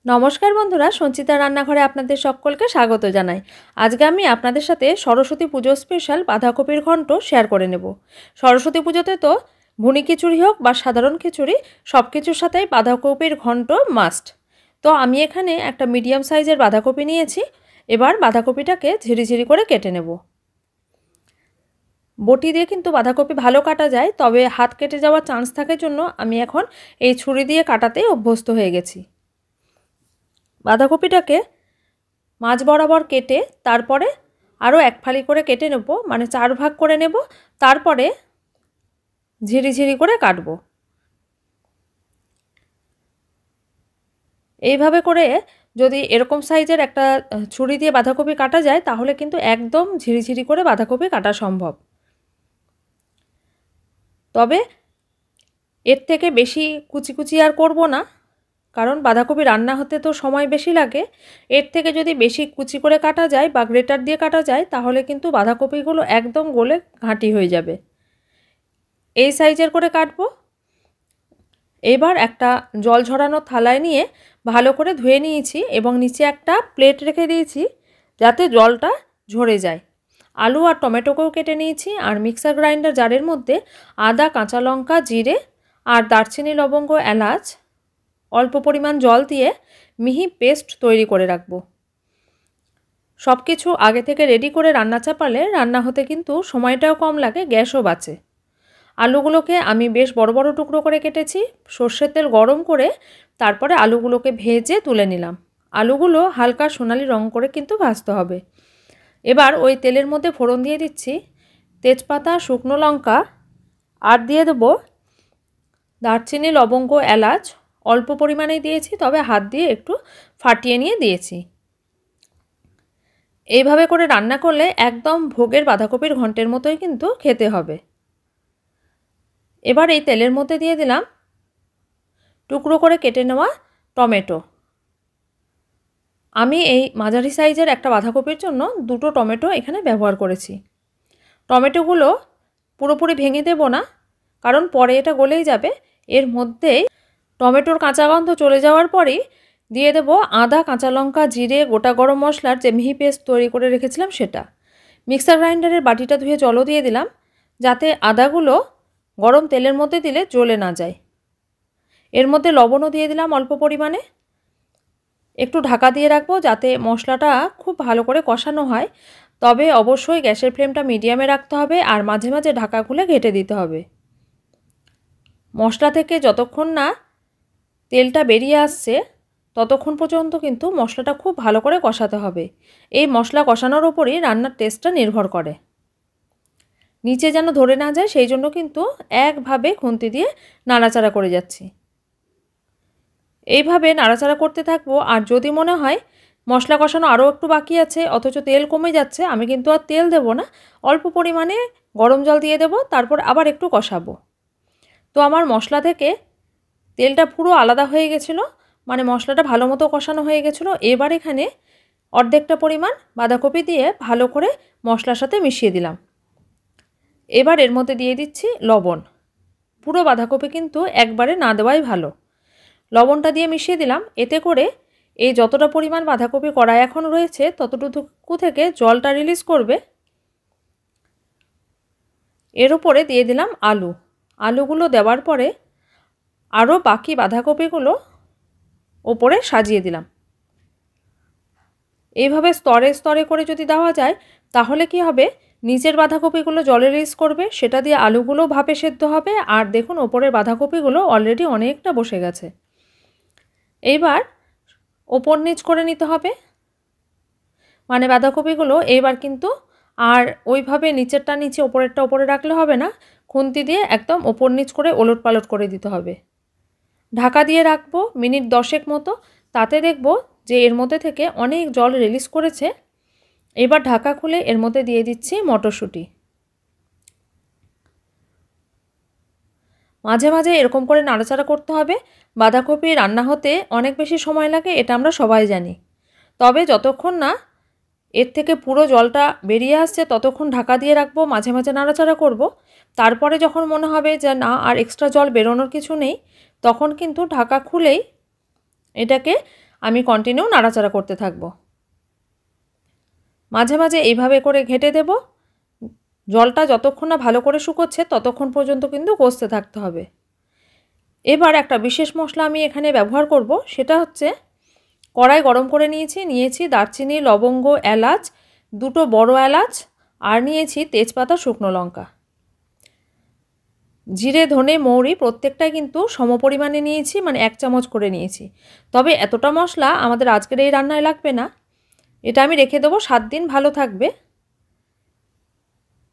নমস্কার বন্ধুরা, সঞ্চিতা রান্নাঘরে আপনাদের সকলকে স্বাগত জানাই। আজকে আমি আপনাদের সাথে সরস্বতী পুজো স্পেশাল বাঁধাকপির ঘন্ট শেয়ার করে নেব। সরস্বতী পুজোতে তো ভুনি খিচুড়ি হোক বা সাধারণ খিচুড়ি, সব কিছুর সাথেই বাঁধাকপির ঘন্ট মাস্ট। তো আমি এখানে একটা মিডিয়াম সাইজের বাঁধাকপি নিয়েছি। এবার বাঁধাকপিটাকে ঝিরিঝিরি করে কেটে নেব। বটি দিয়ে কিন্তু বাঁধাকপি ভালো কাটা যায়, তবে হাত কেটে যাওয়ার চান্স থাকার জন্য আমি এখন এই ছুরি দিয়ে কাটাতেই অভ্যস্ত হয়ে গেছি। বাঁধাকপিটাকে মাঝ বরাবর কেটে তারপরে আরও এক ফালি করে কেটে নেব, মানে 4 ভাগ করে নেব, তারপরে ঝিরিঝিরি করে কাটব। এইভাবে করে যদি এরকম সাইজের একটা ছুরি দিয়ে বাঁধাকপি কাটা যায় তাহলে কিন্তু একদম ঝিরিঝিরি করে বাঁধাকপি কাটা সম্ভব। তবে এর থেকে বেশি কুচি কুচি আর করব না, কারণ বাঁধাকপি রান্না হতে তো সময় বেশি লাগে। এর থেকে যদি বেশি কুচি করে কাটা যায় বা গ্রেটার দিয়ে কাটা যায় তাহলে কিন্তু বাঁধাকপিগুলো একদম গলে ঘাঁটি হয়ে যাবে। এই সাইজের করে কাটবো। এবার একটা জল ঝরানো থালায় নিয়ে ভালো করে ধুয়ে নিয়েছি এবং নিচে একটা প্লেট রেখে দিয়েছি যাতে জলটা ঝরে যায়। আলু আর টমেটোকেও কেটে নিয়েছি, আর মিক্সার গ্রাইন্ডার জারের মধ্যে আদা, কাঁচা লঙ্কা, জিরে আর দারচিনি, লবঙ্গ, এলাচ অল্প পরিমাণ জল দিয়ে মিহি পেস্ট তৈরি করে রাখব। সব কিছু আগে থেকে রেডি করে রান্না চাপালে রান্না হতে কিন্তু সময়টাও কম লাগে, গ্যাসও বাঁচে। আলুগুলোকে আমি বেশ বড় বড় টুকরো করে কেটেছি। সর্ষের তেল গরম করে তারপরে আলুগুলোকে ভেজে তুলে নিলাম। আলুগুলো হালকা সোনালি রং করে কিন্তু ভাজতে হবে। এবার ওই তেলের মধ্যে ফোড়ন দিয়ে দিচ্ছি তেজপাতা, শুকনো লঙ্কা, আর দিয়ে দেবো দারচিনি, লবঙ্গ, এলাচ অল্প পরিমাণেই দিয়েছি, তবে হাত দিয়ে একটু ফাটিয়ে নিয়ে দিয়েছি। এইভাবে করে রান্না করলে একদম ভোগের বাঁধাকপির ঘন্টের মতোই কিন্তু খেতে হবে। এবার এই তেলের মধ্যে দিয়ে দিলাম টুকরো করে কেটে নেওয়া টমেটো। আমি এই মাঝারি সাইজের একটা বাঁধাকপির জন্য 2টো টমেটো এখানে ব্যবহার করেছি। টমেটোগুলো পুরোপুরি ভেঙে দেব না, কারণ পরে এটা গলেই যাবে। এর মধ্যেই টমেটোর কাঁচা গন্ধ চলে যাওয়ার পরেই দিয়ে দেব আদা, কাঁচা লঙ্কা, জিরে, গোটা গরম মশলার যে মিহি পেস্ট তৈরি করে রেখেছিলাম সেটা। মিক্সার গ্রাইন্ডারের বাটিটা ধুয়ে জলও দিয়ে দিলাম যাতে আদাগুলো গরম তেলের মধ্যে দিলে জ্বলে না যায়। এর মধ্যে লবণও দিয়ে দিলাম অল্প পরিমাণে। একটু ঢাকা দিয়ে রাখবো যাতে মশলাটা খুব ভালো করে কষানো হয়, তবে অবশ্যই গ্যাসের ফ্লেমটা মিডিয়ামে রাখতে হবে আর মাঝে মাঝে ঢাকা খুলে ঘেঁটে দিতে হবে। মশলা থেকে যতক্ষণ না তেলটা বেরিয়ে আসছে ততক্ষণ পর্যন্ত কিন্তু মশলাটা খুব ভালো করে কষাতে হবে। এই মশলা কষানোর ওপরই রান্নার টেস্টটা নির্ভর করে। নিচে যেন ধরে না যায় সেই জন্য কিন্তু একভাবে খুন্তি দিয়ে নাড়াচাড়া করে যাচ্ছি। এইভাবে নাড়াচাড়া করতে থাকবো। আর যদি মনে হয় মশলা কষানো আরও একটু বাকি আছে অথচ তেল কমে যাচ্ছে, আমি কিন্তু আর তেল দেব না, অল্প পরিমাণে গরম জল দিয়ে দেব, তারপর আবার একটু কষাবো। তো আমার মশলা থেকে তেলটা পুরো আলাদা হয়ে গেছিলো, মানে মশলাটা ভালো মতো কষানো হয়ে গেছিলো। এবার এখানে অর্ধেকটা পরিমাণ বাঁধাকপি দিয়ে ভালো করে মশলার সাথে মিশিয়ে দিলাম। এবার এর মধ্যে দিয়ে দিচ্ছি লবণ। পুরো বাঁধাকপি কিন্তু একবারে না দেওয়াই ভালো। লবণটা দিয়ে মিশিয়ে দিলাম। এতে করে এই যতটা পরিমাণ বাঁধাকপি কড়াই এখন রয়েছে ততটুকু থেকে জলটা রিলিজ করবে। এর উপরে দিয়ে দিলাম আলু। আলুগুলো দেওয়ার পরে আরও বাকি বাঁধাকপিগুলো ওপরে সাজিয়ে দিলাম। এইভাবে স্তরে স্তরে করে যদি দেওয়া যায় তাহলে কি হবে, নিচের বাঁধাকপিগুলো জলে রিলিজ করবে, সেটা দিয়ে আলুগুলো ভাপে সেদ্ধ হবে, আর দেখুন ওপরের বাঁধাকপিগুলো অলরেডি অনেকটা বসে গেছে। এইবার ওপর নিচ করে নিতে হবে, মানে বাঁধাকপিগুলো এইবার কিন্তু আর ওইভাবে নিচেরটা নিচে ওপরেরটা ওপরে রাখলে হবে না, খুন্তি দিয়ে একদম ওপর নিচ করে ওলট পালট করে দিতে হবে। ঢাকা দিয়ে রাখবো মিনিট 10 মতো। তাতে দেখব যে এর মধ্যে থেকে অনেক জল রিলিজ করেছে। এবার ঢাকা খুলে এর মধ্যে দিয়ে দিচ্ছি মটরশুঁটি। মাঝে মাঝে এরকম করে নাড়াচাড়া করতে হবে। বাঁধাকপি রান্না হতে অনেক বেশি সময় লাগে, এটা আমরা সবাই জানি। তবে যতক্ষণ না এর থেকে পুরো জলটা বেরিয়ে আসছে ততক্ষণ ঢাকা দিয়ে রাখবো, মাঝে মাঝে নাড়াচাড়া করব। তারপরে যখন মনে হবে যে না আর এক্সট্রা জল বেরোনোর কিছু নেই, তখন কিন্তু ঢাকা খুলেই এটাকে আমি কন্টিনিউ নাড়াচাড়া করতে থাকব। মাঝে মাঝে এইভাবে করে ঘেঁটে দেব। জলটা যতক্ষণ না ভালো করে শুকোচ্ছে ততক্ষণ পর্যন্ত কিন্তু কষতে থাকতে হবে। এবার একটা বিশেষ মশলা আমি এখানে ব্যবহার করব, সেটা হচ্ছে কড়াই গরম করে নিয়েছি দারচিনি, লবঙ্গ, এলাচ, 2টো বড় এলাচ, আর নিয়েছি তেজপাতা, শুকনো লঙ্কা, জিরে, ধনে, মৌরি প্রত্যেকটাই কিন্তু সমপরিমাণে নিয়েছি, মানে 1 চামচ করে নিয়েছি। তবে এতটা মশলা আমাদের আজকের এই রান্নায় লাগবে না, এটা আমি রেখে দেবো, 7 দিন ভালো থাকবে।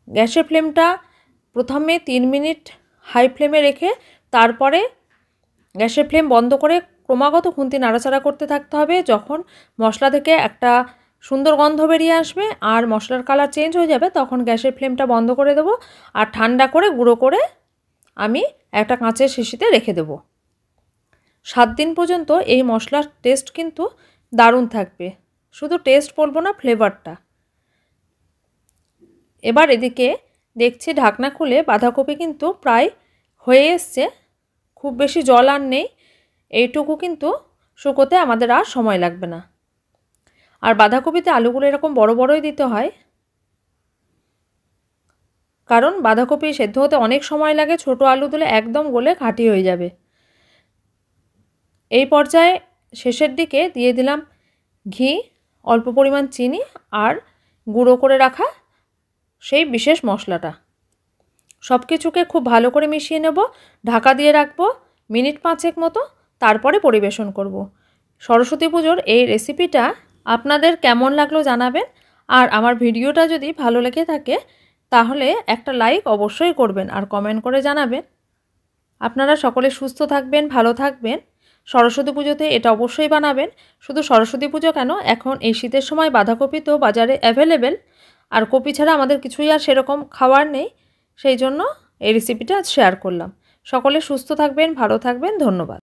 গ্যাসের ফ্লেমটা প্রথমে 3 মিনিট হাই ফ্লেমে রেখে তারপরে গ্যাসের ফ্লেম বন্ধ করে ক্রমাগত খুন্তি নাড়াচাড়া করতে থাকতে হবে। যখন মশলা থেকে একটা সুন্দর গন্ধ বেরিয়ে আসবে আর মশলার কালার চেঞ্জ হয়ে যাবে তখন গ্যাসের ফ্লেমটা বন্ধ করে দেবো আর ঠান্ডা করে গুঁড়ো করে আমি একটা কাঁচের শিশিতে রেখে দেবো। 7 দিন পর্যন্ত এই মশলার টেস্ট কিন্তু দারুণ থাকবে, শুধু টেস্ট বলবো না, ফ্লেভারটা। এবার এদিকে দেখছি ঢাকনা খুলে বাঁধাকপি কিন্তু প্রায় হয়ে এসছে, খুব বেশি জল আর নেই, এইটুকু কিন্তু শুকোতে আমাদের আর সময় লাগবে না। আর বাঁধাকপিতে আলুগুলো এরকম বড় বড়ই দিতে হয়, কারণ বাঁধাকপি সেদ্ধ হতে অনেক সময় লাগে, ছোট আলু দিলে একদম গলে ঘাঁটি হয়ে যাবে। এই পর্যায়ে শেষের দিকে দিয়ে দিলাম ঘি, অল্প পরিমাণ চিনি আর গুঁড়ো করে রাখা সেই বিশেষ মশলাটা। সব কিছুকে খুব ভালো করে মিশিয়ে নেব, ঢাকা দিয়ে রাখবো মিনিট 5 মতো, তারপরে পরিবেশন করব। সরস্বতী পুজোর এই রেসিপিটা আপনাদের কেমন লাগলো জানাবেন, আর আমার ভিডিওটা যদি ভালো লেগে থাকে তাহলে একটা লাইক অবশ্যই করবেন আর কমেন্ট করে জানাবেন। আপনারা সকলে সুস্থ থাকবেন, ভালো থাকবেন। সরস্বতী পুজোতে এটা অবশ্যই বানাবেন। শুধু সরস্বতী পুজো কেন, এখন এই শীতের সময় বাঁধাকপি তো বাজারে অ্যাভেলেবেল, আর কপি ছাড়া আমাদের কিছুই আর সেরকম খাওয়ার নেই, সেই জন্য এই রেসিপিটা আজ শেয়ার করলাম। সকলে সুস্থ থাকবেন, ভালো থাকবেন, ধন্যবাদ।